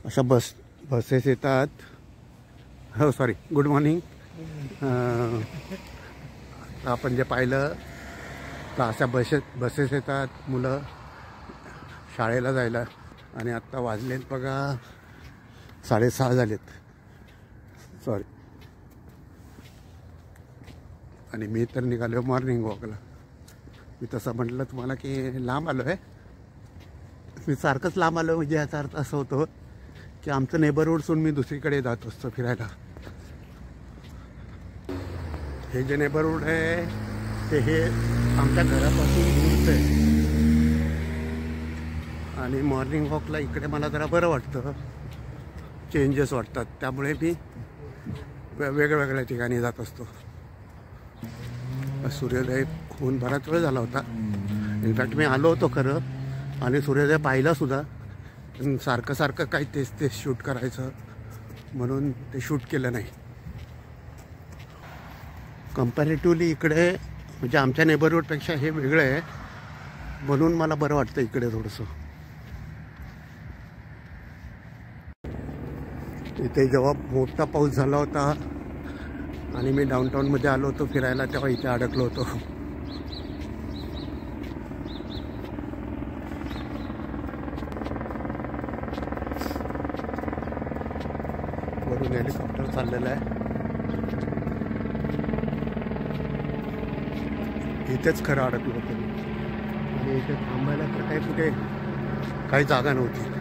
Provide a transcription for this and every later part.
अशा बसेस येतात. हो सॉरी, गुड मॉर्निंग. आपण जे पाहिलं तर अशा बसेस येतात मुलं शाळेला जायला. आणि आत्ता वाजलेत बघा 6:30 झालेत. सॉरी. आणि मी तर निघालो मॉर्निंग वॉकला. मी तसं म्हटलं तुम्हाला की लांब आलो आहे. मी सारखंच लांब आलो म्हणजे याचा अर्थ असं होतो की आमचं नेबरहूड सोडून मी दुसरीकडे जात असतो फिरायला. हे जे नेबरहूड आहे ते हे आमच्या घरापासून दूरच आहे. आणि मॉर्निंग वॉकला इकडे मला जरा बरं वाटतं, चेंजेस वाटतात. त्यामुळे मी वेगवेगळ्या ठिकाणी जात असतो. सूर्योदय होऊन बराच वेळ झाला होता. इनफॅक्ट मी आलो होतो खरं आणि सूर्योदय पाहिलासुद्धा. सारखं सारखं काही तेच शूट करायचं म्हणून ते शूट केलं नाही. कम्पॅरेटिव्हली इकडे म्हणजे आमच्या नेबरहूडपेक्षा हे वेगळं आहे म्हणून मला बरं वाटतं इकडे थोडंसं. इथे जेव्हा मोठा पाऊस झाला होता आणि मी डाऊनटाऊनमध्ये आलो होतो फिरायला तेव्हा इथे अडकलो होतो. वरून हेलिकॉप्टर चाललेलं आहे. इथेच खरं अडकलो होतो मी. आणि इथे थांबायला तर काही कुठे काही जागा नव्हती.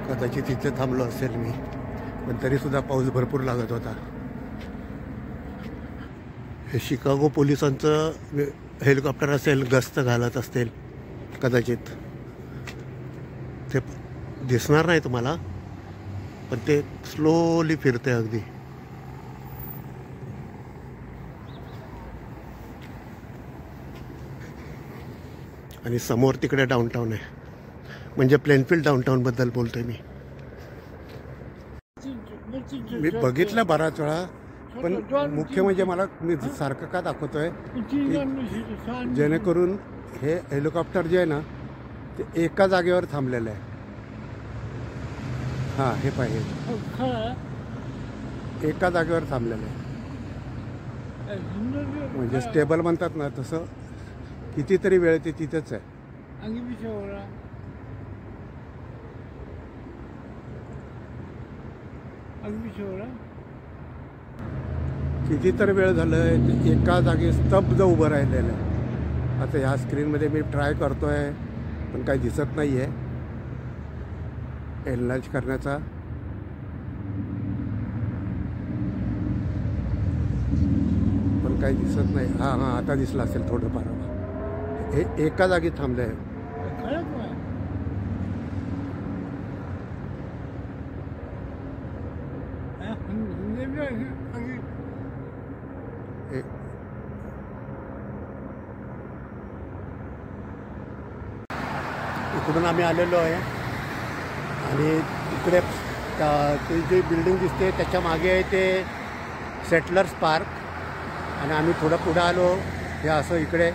कदाचित इथे थांबलो असेल मी, पण तरीसुद्धा पाऊस भरपूर लागत होता. हे शिकागो पोलिसांचं हेलिकॉप्टर असेल, गस्त घालत असतील कदाचित. ते दिसणार नाही तुम्हाला, पण ते स्लोली फिरते अगदी. आणि समोर तिकडे डाऊनटाऊन आहे, म्हणजे प्लेनफील्ड डाऊनटाऊनबद्दल बोलतोय मी. मी बघितलं बराच वेळा, पण मुख्य म्हणजे मला मी सारखं का दाखवतोय जेणेकरून हे हेलिकॉप्टर जे आहे ना ते एका जागेवर थांबलेलं आहे. हां, हे पाहिजे एका जागेवर थांबलेलं आहे. म्हणजे स्टेबल म्हणतात ना तसं कितीतरी वेळ ते तिथेच आहे. कितीतरी वेळ झालंय ते एका जागी स्तब्ध उभं राहिलेलं आहे. आता ह्या स्क्रीनमध्ये मी ट्राय करतोय पण काही दिसत नाही आहे एनलार्ज करण्याचा. पण काही दिसत नाही. हां हां, आता दिसलं असेल थोडंफार. हे एका जागी थांबलं आहे. इकडून आम्ही आलेलो आहे आणि इकडे ती जी बिल्डिंग दिसते त्याच्या मागे आहे ते सेटलर्स पार्क. आणि आम्ही थोडं पुढं आलो हे असं इकडे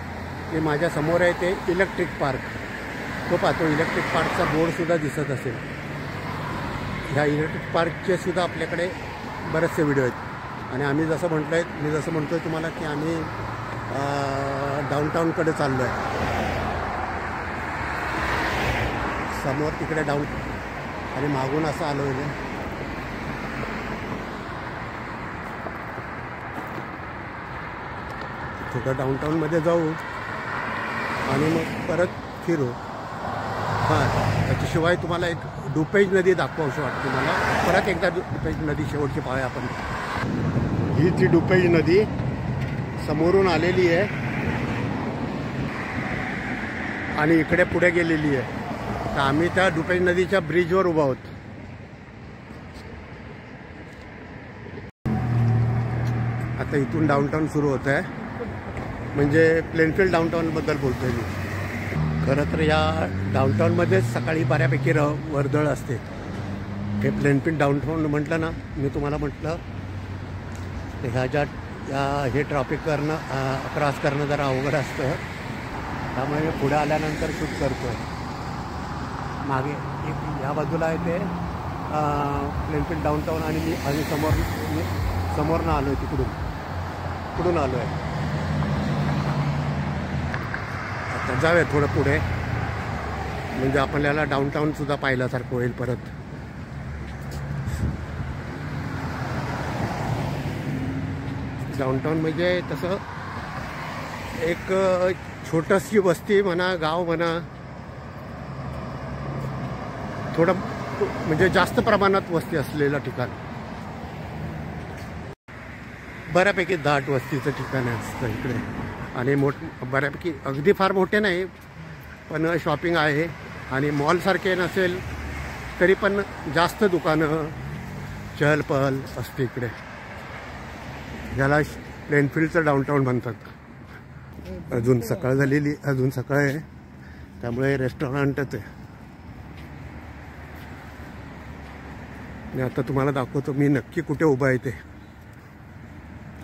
ते माझ्या समोर आहे ते इलेक्ट्रिक पार्क. तो पाहतो इलेक्ट्रिक पार्कचा बोर्डसुद्धा दिसत असेल. ह्या इलेक्ट्रिक पार्कचे सुद्धा आपल्याकडे बरेचसे व्हिडिओ आहेत. आणि आम्ही जसं मी जसं म्हणतोय तुम्हाला की आम्ही डाऊनटाऊनकडे चाललो आहे. समोर तिकडे डाऊन आणि मागून असं आलो आहे. थोडं डाऊनटाऊनमध्ये जाऊ आणि मग परत फिरू. हां, त्याच्याशिवाय तुम्हाला एक डुपेज नदी दाखवावीशी वाटते मला. परत एकदा डुपेज नदी शेवटची पाहूया आपण. ही ती डुपेज नदी समोरून आलेली आहे आणि इकडे पुढे गेलेली आहे. तर आम्ही त्या डुपेज नदीच्या ब्रिजवर उभा आहोत. आता इथून डाऊनटाऊन सुरू होत आहे, म्हणजे प्लेनफील्ड डाऊनटाऊनबद्दल बोलतोय मी. खरं तर या डाऊनटाऊनमध्येच सकाळी बऱ्यापैकी वर्दळ असते. हे प्लेनफील्ड डाऊनटाऊन म्हटलं ना, मी तुम्हाला म्हटलं हे ट्रॅफिक क्रॉस करणं जरा अवघड असतं. त्यामुळे पुढे आल्यानंतर शूट करतो. मागे एक ह्या बाजूला आहे ते प्लेनफील्ड डाऊनटाऊन आणि मी समोरनं आलो आहे तिकडून आलो आहे. आता जाऊया थोडं पुढे म्हणजे आपल्याला डाऊनटाऊनसुद्धा पाहिल्यासारखं होईल परत. डाऊनटाऊन म्हणजे तसं एक छोटीशी वस्ती म्हणा, गाव म्हणा, थोडं म्हणजे जास्त प्रमाणात वस्ती असलेलं ठिकाण. बऱ्यापैकी दाट वस्तीचं ठिकाण असतं इकडे आणि बऱ्यापैकी अगदी फार मोठे नाही पण शॉपिंग आहे आणि मॉलसारखे नसेल तरी पण जास्त दुकानं चहलपहल असते इकडे. ज्याला प्लेनफील्डचं डाऊनटाऊन म्हणतात. अजून सकाळ आहे त्यामुळे रेस्टॉरंटच आहे. मी आता तुम्हाला दाखवतो मी नक्की कुठे उभा आहे ते.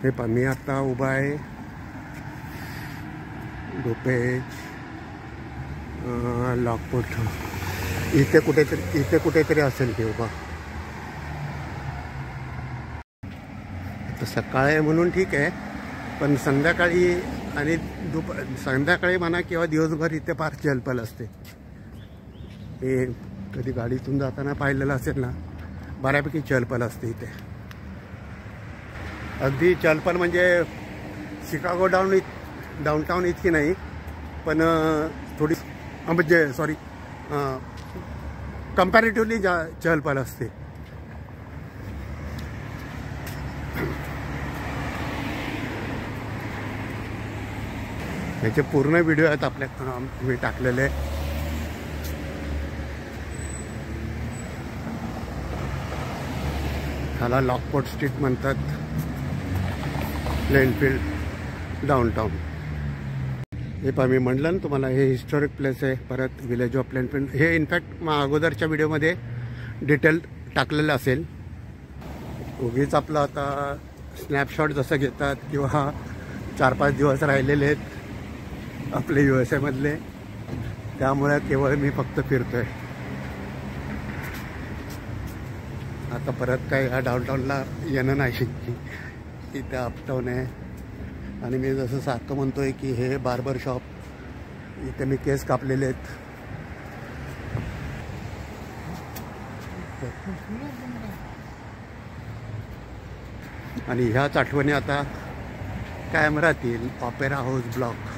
हे पहा मी आता उभा आहे डोपेज लॉकपोर्ट इथे कुठेतरी असेल ते उभा. आता सकाळ आहे म्हणून ठीक आहे पण संध्याकाळी आणि संध्याकाळी म्हणा किंवा दिवसभर इथे फार चहलपहल असते. हे कधी गाडीतून जाताना पाहिलेलं असेल ना, बऱ्यापैकी चहलपहल असते इथे. अगदी चहलपहल म्हणजे शिकागो डाऊनटाऊन इतकी नाही पण थोडी म्हणजे कंपॅरेटिव्हली चहलपहल असते. याचे पूर्ण व्हिडिओ आहेत आपल्या मी टाकलेले. ह्याला लॉकपोर्ट स्ट्रीट म्हणतात, प्लेनफील्ड डाऊनटाऊन. हे पहा मी म्हटलं ना तुम्हाला हे हिस्टॉरिक प्लेस आहे. परत विलेज ऑफ प्लेनफील्ड हे इनफॅक्ट मग अगोदरच्या व्हिडिओमध्ये डिटेल टाकलेलं असेल. उगीच आपलं आता स्नॅपशॉट जसं घेतात किंवा 4-5 दिवस राहिलेले आहेत आपले USA मधले त्यामुळे केवळ मी फक्त फिरतोय. आता परत काय ह्या डाऊनटाऊनला येणं नाही. इथे अपटाऊन आहे आणि मी जसं सारखं म्हणतोय की हे बार्बर शॉप इथे मी केस कापलेले आहेत. आणि ह्याच आठवणी आता कायम राहतील. ऑपेरा हाऊस ब्लॉक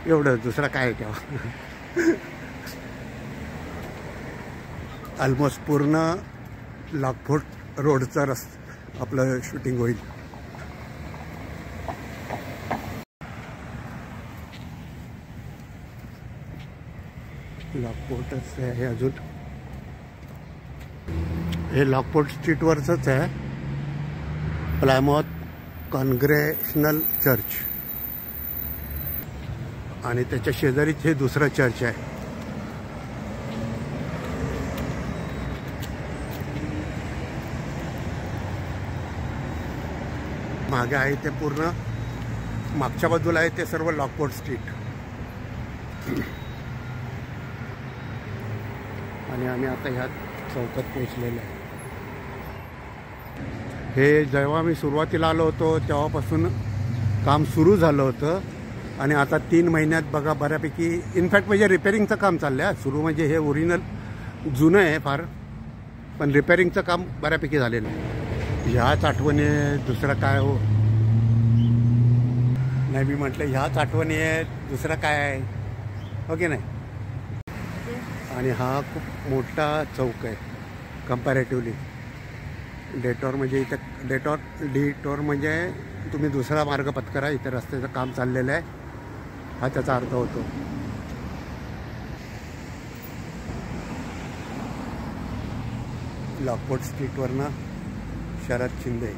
एवढं, दुसरं काय तेव्हा. ऑलमोस्ट पूर्ण लॉकपोर्ट रोडचं आपलं शूटिंग होईल. लॉकपोर्टच आहे हे अजून. हे लॉकपोर्ट स्ट्रीटवरचंच आहे प्लायमाउथ कॉन्ग्रेशनल चर्च आणि त्याच्या शेजारीच हे दुसरं चर्च आहे. मागे आहे ते पूर्ण मागच्या बाजूला आहे ते सर्व लॉकपोर्ट स्ट्रीट. आणि आम्ही आता ह्या चौकात पोहोचलेलो आहे. हे जेव्हा मी सुरुवातीला आलो होतो तेव्हापासून काम सुरू झालं होतं आणि आता 3 महिन्यात बघा बऱ्यापैकी इनफॅक्ट म्हणजे रिपेअरिंगचं काम चाललं आहे. सुरू म्हणजे हे ओरिजिनल जुनं आहे फार पण रिपेअरिंगचं काम बऱ्यापैकी झालेलं आहे. ह्याच आठवणी दुसरं काय हो नाही. मी म्हटलं ह्याच आठवणी आहे दुसरं काय आहे हो की नाही. आणि हा खूप मोठा चौक आहे कंपॅरेटिव्हली. डेटॉर म्हणजे इथं डिटॉर म्हणजे तुम्ही दुसरा मार्ग पत्करा, इथे रस्त्याचं काम चाललेलं आहे हा त्याचा अर्थ होतो. लॉकपोर्ट स्ट्रीटवरनं Sharad Shinde.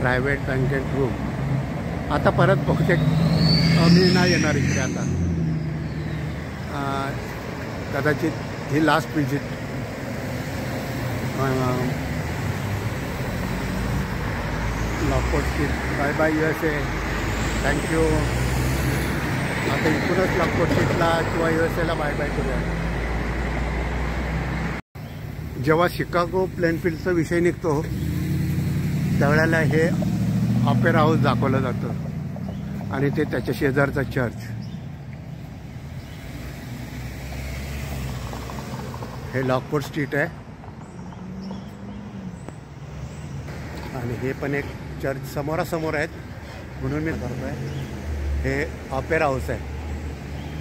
Private banquet room. आता परत बहुतेक मी नाही येणार इकडे आता. कदाचित ही last visit. Lockport street. Bye bye USA. Thank you. आता इथूनच लॉकपोर्ट सीटला किंवा USA बाय बाय करूया. जेव्हा शिकागो प्लेनफील्डचा विषय निघतो त्यावेळेला हे ऑपेरा हाऊस दाखवलं जातं आणि ते त्याच्या शेजारचा चर्च. हे लॉकपोर्ट स्ट्रीट आहे आणि हे पण एक चर्च समोरासमोर आहेत म्हणून मी करतोय. हे ऑपेरा हाऊस आहे,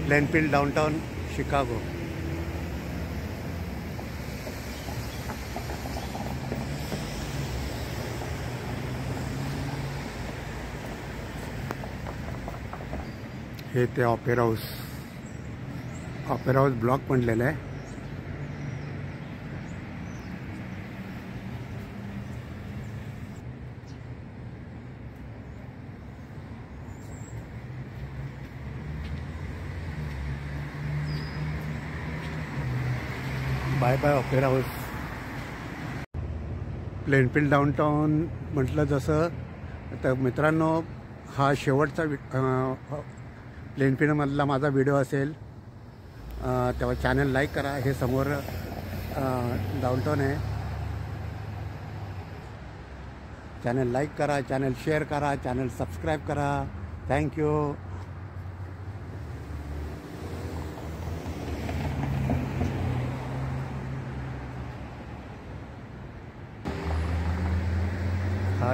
प्लेनफील्ड डाऊनटाऊन शिकागो. हे ते opera house. Opera house block बनलेलं आहे. Bye bye opera house. Plainfield downtown म्हटलं जसं तर मित्रांनो, हा शेवटचा प्लेनफील्डमधला माझा व्हिडिओ असेल. तेव्हा चॅनल लाईक करा. हे समोर डाऊनटाऊन आहे. चॅनल लाईक करा, चॅनल शेअर करा, चॅनल सबस्क्राईब करा. थँक्यू. हा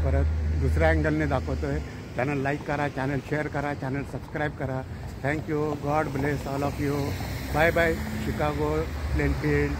परत दुसऱ्या अँगलने दाखवतोय. चॅनल लाईक करा, चॅनल शेअर करा, चॅनल सबस्क्राईब करा. Thank you. God bless all of you. Bye bye Chicago Plainfield.